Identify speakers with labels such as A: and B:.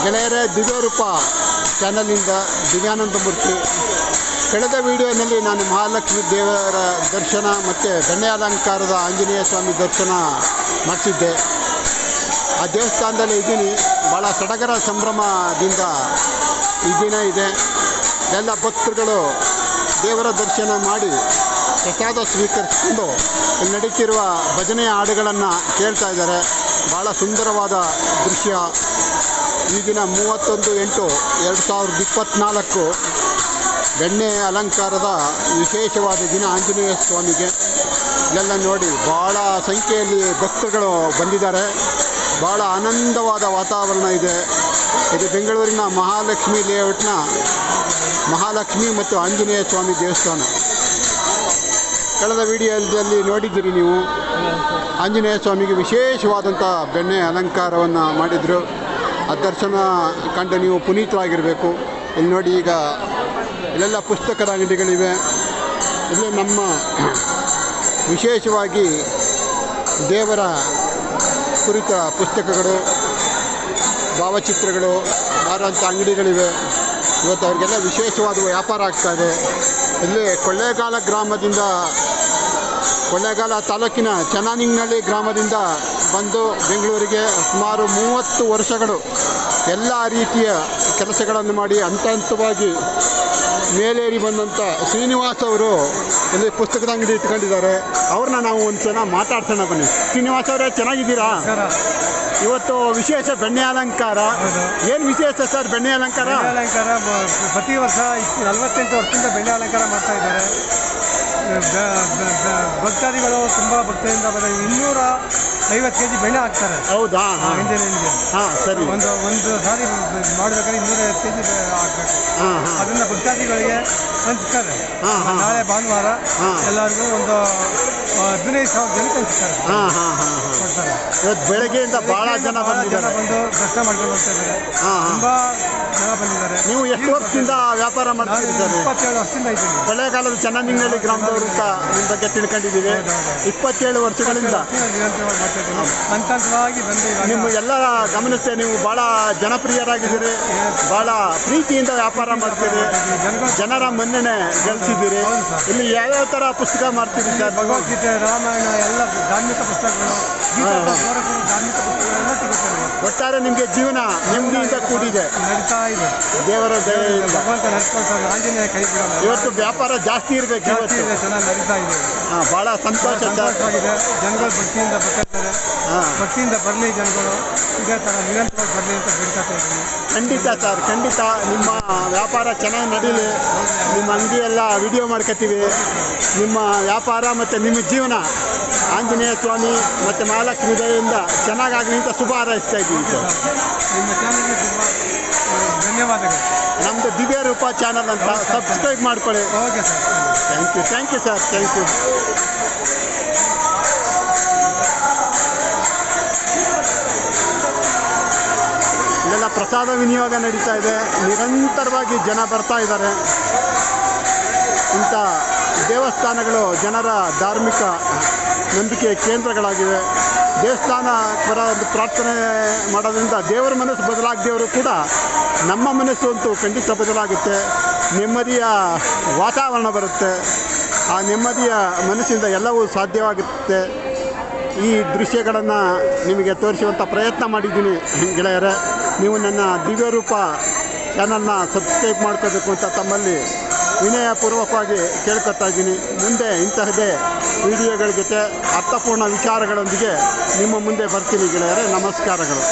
A: ಗೆಳೆಯರೇ, ದಿವ್ಯರೂಪ ಚಾನಲಿಂದ ದಿವ್ಯಾನಂದಮೂರ್ತಿ. ಕಳೆದ ವಿಡಿಯೋನಲ್ಲಿ ನಾನು ಮಹಾಲಕ್ಷ್ಮಿ ದೇವರ ದರ್ಶನ ಮತ್ತು ಬೆಣ್ಣೆ ಅಲಂಕಾರದ ಆಂಜನೇಯ ಸ್ವಾಮಿ ದರ್ಶನ ಮಾಡಿಸಿದ್ದೆ. ಆ ದೇವಸ್ಥಾನದಲ್ಲಿ ಇದ್ದೀನಿ. ಭಾಳ ಸಡಗರ ಸಂಭ್ರಮದಿಂದ ಈ ದಿನ ಇದೆ. ಎಲ್ಲ ಭಕ್ತರುಗಳು ದೇವರ ದರ್ಶನ ಮಾಡಿ ಪ್ರಸಾದ ಸ್ವೀಕರಿಸಿಕೊಂಡು ಇಲ್ಲಿ ನಡೀತಿರುವ ಭಜನೆಯ ಹಾಡುಗಳನ್ನು ಕೇಳ್ತಾ ಇದ್ದಾರೆ. ಭಾಳ ಸುಂದರವಾದ ದೃಶ್ಯ. ಈ ದಿನ 31/8/2024 ಬೆಣ್ಣೆ ಅಲಂಕಾರದ ವಿಶೇಷವಾದ ದಿನ ಆಂಜನೇಯ ಸ್ವಾಮಿಗೆ. ಇಲ್ಲೆಲ್ಲ ನೋಡಿ ಭಾಳ ಸಂಖ್ಯೆಯಲ್ಲಿ ಭಕ್ತರುಗಳು ಬಂದಿದ್ದಾರೆ. ಭಾಳ ಆನಂದವಾದ ವಾತಾವರಣ ಇದೆ. ಇದು ಬೆಂಗಳೂರಿನ ಮಹಾಲಕ್ಷ್ಮಿ ಲೇಔಟ್ನ ಮಹಾಲಕ್ಷ್ಮಿ ಮತ್ತು ಆಂಜನೇಯ ಸ್ವಾಮಿ ದೇವಸ್ಥಾನ. ಕಳೆದ ವಿಡಿಯೋದಲ್ಲಿ ನೋಡಿದ್ದೀರಿ ನೀವು. ಆಂಜನೇಯ ಸ್ವಾಮಿಗೆ ವಿಶೇಷವಾದಂಥ ಬೆಣ್ಣೆ ಅಲಂಕಾರವನ್ನು ಮಾಡಿದರು. ಆ ದರ್ಶನ ಕಂಡು ನೀವು ಪುನೀತರಾಗಿರಬೇಕು. ಇಲ್ಲಿ ನೋಡಿ, ಈಗ ಇಲ್ಲೆಲ್ಲ ಪುಸ್ತಕದ ಅಂಗಡಿಗಳಿವೆ. ಇಲ್ಲಿ ನಮ್ಮ ವಿಶೇಷವಾಗಿ ದೇವರ ಕುರಿತ ಪುಸ್ತಕಗಳು, ಭಾವಚಿತ್ರಗಳು ಮಾರುವಂಥ ಅಂಗಡಿಗಳಿವೆ. ಇವತ್ತು ಅವ್ರಿಗೆಲ್ಲ ವಿಶೇಷವಾದ ವ್ಯಾಪಾರ ಆಗ್ತಾಯಿದೆ. ಇಲ್ಲಿ ಕೊಳ್ಳೇಗಾಲ ತಾಲೂಕಿನ ಚನ್ನಾನಿಂಗ್ನಳ್ಳಿ ಗ್ರಾಮದಿಂದ ಬಂದು ಬೆಂಗಳೂರಿಗೆ ಸುಮಾರು 30 ವರ್ಷಗಳು ಎಲ್ಲ ರೀತಿಯ ಕೆಲಸಗಳನ್ನು ಮಾಡಿ ಹಂತವಾಗಿ ಮೇಲೇರಿ ಬಂದಂಥ ಶ್ರೀನಿವಾಸ್ ಅವರು ಇಲ್ಲಿ ಪುಸ್ತಕದ ಅಂಗಡಿ ಇಟ್ಕೊಂಡಿದ್ದಾರೆ. ಅವ್ರನ್ನ ನಾವು ಒಂದು ಸಲ ಮಾತಾಡ್ಸೋಣ ಬನ್ನಿ. ಶ್ರೀನಿವಾಸ್ ಅವರೇ, ಚೆನ್ನಾಗಿದ್ದೀರಾ? ಇವತ್ತು ವಿಶೇಷ ಬೆಣ್ಣೆ ಅಲಂಕಾರ. ಏನು ವಿಶೇಷ ಸರ್ ಬೆಣ್ಣೆ ಅಲಂಕಾರ?
B: ಪ್ರತಿ ವರ್ಷ 48 ವರ್ಷದಿಂದ ಬೆಣ್ಣೆ ಅಲಂಕಾರ ಮಾಡ್ತಾ ಇದ್ದಾರೆ. ಭಕ್ತಾದಿಗಳು ತುಂಬ ಭಕ್ತರಿಂದ 250 kg ಬೆಣ್ಣೆ ಹಾಕ್ತಾರೆ.
A: ಹೌದಾ?
B: ಹಿಂದೆ
A: ಹಾಂ, ಸರಿ.
B: ಒಂದು ಸಾರಿ ಮಾಡಬೇಕಾದ್ರೆ 250 kg ಹಾಕಬೇಕು. ಅದನ್ನು ಭಕ್ತಾದಿಗಳಿಗೆ ಹಂಚ್ತಾರೆ. ನಾಳೆ ಭಾನುವಾರ ಎಲ್ಲರಿಗೂ ಒಂದು 15,000 ಜನಕ್ಕೆ ಹಂಚ್ತಾರೆ.
A: ಇವತ್ತು ಬೆಳಗ್ಗೆಯಿಂದ ಭಾಳ ಜನ ಬಂದು
B: ದರ್ಶನ ಮಾಡ್ಕೊಂಡು ಹೋಗ್ತಾ ಇದ್ದಾರೆ. ತುಂಬ ಜನ ಬಂದಿದ್ದಾರೆ.
A: ನೀವು ಎಷ್ಟು ವರ್ಷದಿಂದ ವ್ಯಾಪಾರ ಮಾಡ್ತೀರಿ ಸರ್?
B: 27 ವರ್ಷದಿಂದ ಇದ್ದೀನಿ.
A: ಕೊಳ್ಳೇಗಾಲದ ಚನ್ನನಿಂಗಳ್ಳಿ ಗ್ರಾಮದವರು ಅಂತ ನಿಮ್ಮ ಬಗ್ಗೆ ತಿಳ್ಕೊಂಡಿದ್ದೀವಿ. 27 ವರ್ಷಗಳಿಂದ
B: ಹಂತವಾಗಿ ಬಂದು
A: ನಿಮ್ಮ ಎಲ್ಲ ಗಮನಿಸ್ತೇ. ನೀವು ಭಾಳ ಜನಪ್ರಿಯರಾಗಿದ್ದೀರಿ. ಭಾಳ ಪ್ರೀತಿಯಿಂದ ವ್ಯಾಪಾರ ಮಾಡ್ತೀರಿ. ಜನರ ಮನ್ನಣೆ ಗಳಿಸಿದ್ದೀರಿ. ಇಲ್ಲಿ ಯಾವ್ಯಾವ ಥರ ಪುಸ್ತಕ ಮಾಡ್ತೀರಿ ಸರ್?
B: ಭಗವದ್ಗೀತೆ, ರಾಮಾಯಣ, ಎಲ್ಲ ಧಾರ್ಮಿಕ ಪುಸ್ತಕಗಳು, ಧಾರ್ಮಿಕ ಪುಸ್ತಕಗಳೆಲ್ಲ ಸಿಗುತ್ತವೆ.
A: ಒಟ್ಟಾರೆ ನಿಮಗೆ ಜೀವನ ನೆಮ್ಮದಿಯಿಂದ ಕೂಡಿದೆ.
B: ನಡೀತಾ ಇದೆ.
A: ದೇವರ ದಯೆಯಿಂದ
B: ಭಗವಂತ ನಡ್ಕೊಳ್ತಾರೆ. ಆಂಜನೇಯ ಕೈ ಬಿಡಲ್ಲ.
A: ಇವತ್ತು ವ್ಯಾಪಾರ ಜಾಸ್ತಿ ಇರಬೇಕು. ಇವತ್ತು
B: ಚೆನ್ನಾಗಿ ನಡೀತಾ ಇದೆ.
A: ಭಾಳ ಸಂತೋಷವಾಗಿದೆ.
B: ಜನಗಳು ಭಕ್ತಿಯಿಂದ ಬರ್ತಾ ಇದ್ದಾರೆ. ಭಕ್ತಿಯಿಂದ ಬರಲಿ ಜನಗಳು. ಇದೇ ಥರ ನಿರಂತರವಾಗಿ ಬರಲಿ ಅಂತ ಬೇಡ್ಕೊತಾ ಇದ್ದೀನಿ.
A: ಖಂಡಿತ ಸರ್, ಖಂಡಿತ. ನಿಮ್ಮ ವ್ಯಾಪಾರ ಚೆನ್ನಾಗಿ ನಡೀಲಿ. ನಿಮ್ಮ ಅಂಗಡಿ ಎಲ್ಲ ವಿಡಿಯೋ ಮಾಡ್ಕೊತೀವಿ. ನಿಮ್ಮ ವ್ಯಾಪಾರ ಮತ್ತು ನಿಮ್ಮ ಜೀವನ ಆಂಜನೇಯ ಸ್ವಾಮಿ ಮತ್ತು ಮಹಾಲಕ್ಷ್ಮಿ ದಯೆಯಿಂದ ಚೆನ್ನಾಗಾಗಲಿ ಅಂತ ಶುಭ ಹಾರೈಸ್ತಾ ಇದ್ದೀವಿ ಸರ್.
B: ನಿಮ್ಮ ಚಾನಲ್ಗೆ ತುಂಬ ಧನ್ಯವಾದಗಳು.
A: ನಮ್ಮದು ದಿವ್ಯರೂಪ ಚಾನಲ್ ಅಂತ ಸಬ್ಸ್ಕ್ರೈಬ್ ಮಾಡ್ಕೊಳ್ಳಿ.
B: Okay sir.
A: Thank you sir. Thank you. ಇಲ್ಲೆಲ್ಲ ಪ್ರಸಾದ ವಿನಿಯೋಗ ನಡೀತಾ ಇದೆ. ನಿರಂತರವಾಗಿ ಜನ ಬರ್ತಾ ಇದ್ದಾರೆ. ಇಂಥ ದೇವಸ್ಥಾನಗಳು ಜನರ ಧಾರ್ಮಿಕ ನಂಬಿಕೆ ಕೇಂದ್ರಗಳಾಗಿವೆ. ದೇವಸ್ಥಾನ ಪರ ಒಂದು ಪ್ರಾರ್ಥನೆ ಮಾಡೋದ್ರಿಂದ ದೇವರ ಮನಸ್ಸು ಬದಲಾಗದೇವರು ಕೂಡ ನಮ್ಮ ಮನಸ್ಸು ಅಂತೂ ಖಂಡಿತ ಬದಲಾಗುತ್ತೆ. ನೆಮ್ಮದಿಯ ವಾತಾವರಣ ಬರುತ್ತೆ. ಆ ನೆಮ್ಮದಿಯ ಮನಸ್ಸಿಂದ ಎಲ್ಲವೂ ಸಾಧ್ಯವಾಗುತ್ತೆ. ಈ ದೃಶ್ಯಗಳನ್ನು ನಿಮಗೆ ತೋರಿಸುವಂಥ ಪ್ರಯತ್ನ ಮಾಡಿದ್ದೀನಿ ಗೆಳೆಯರೇ. ನೀವು ನನ್ನ ದಿವ್ಯರೂಪ ಚಾನಲ್ನ ಸಬ್ಸ್ಕ್ರೈಬ್ ಮಾಡ್ಕೋಬೇಕು ಅಂತ ತಮ್ಮಲ್ಲಿ ವಿನಯಪೂರ್ವಕವಾಗಿ ಕೇಳ್ಕೊತಾ ಇದ್ದೀನಿ. ಮುಂದೆ ಇಂತಹದೇ ವಿಡಿಯೋಗಳ ಜೊತೆ ಅರ್ಥಪೂರ್ಣ ವಿಚಾರಗಳೊಂದಿಗೆ ನಿಮ್ಮ ಮುಂದೆ ಬರ್ತೀನಿ ಗೆಳೆಯರೇ. ನಮಸ್ಕಾರಗಳು.